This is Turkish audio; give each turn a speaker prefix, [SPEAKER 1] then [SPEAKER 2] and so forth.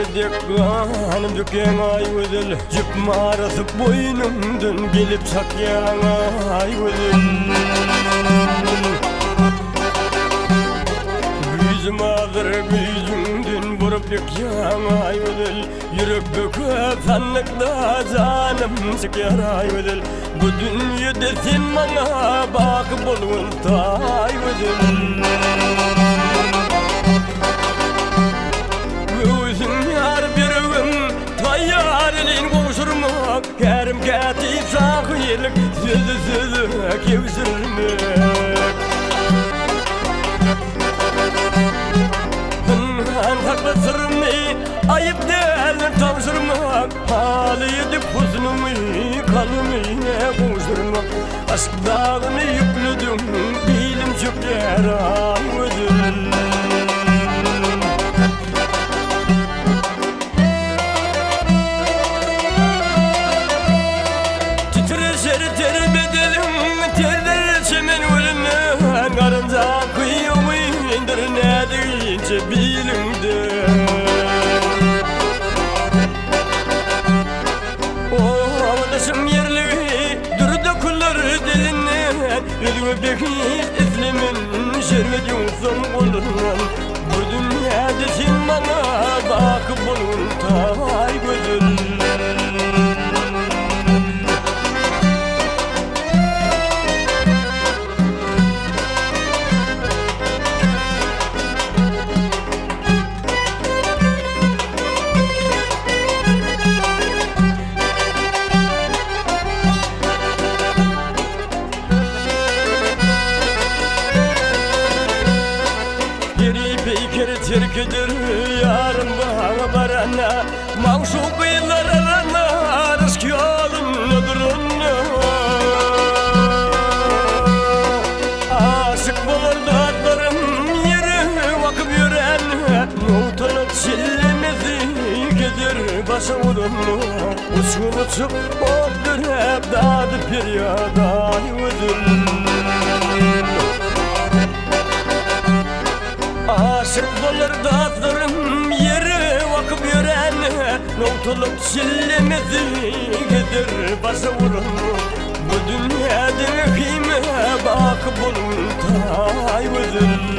[SPEAKER 1] Hanım döken ay ödül Cıp mağarası boynumdun gelip çakyan ay ödül Yüzüm ağır yüzümdün vurup döken ay ödül Yürüp büküp sanlıkta canım sıkar ay ödül Bu dünyada sen bana bakıp olun tay ödül Kerim kati sakıylık sözü kevsirmek Takla sırmı ayıp değil tavsırmak Hali edip huznumu kalımı kuşurmak Aşk dağını yükledim bilim çöpler ay ödül Karınca kıyımı indir ne deyince bilimde O havadaşım yerliği durdu kulları delinden Yüzümü bekir islimin şervet yoksun kolundan Bu dünyada sen bana bakıp olun tay gözün Terkidir yarın bana barana Mavşuk yıllar arana Rızk yolunda durunna Aşık bulur dağlarım yeri vakıp yüren Muhtalık çillemezi gelir başa vurunna Uçun uçup oldur hep dağdı peryada ödül Aşık bulur dağlarım yeri vakıp yüren Noktalık çillemezi gelir başa vurun Bu dünyada kıyme bakıp olun tay ödül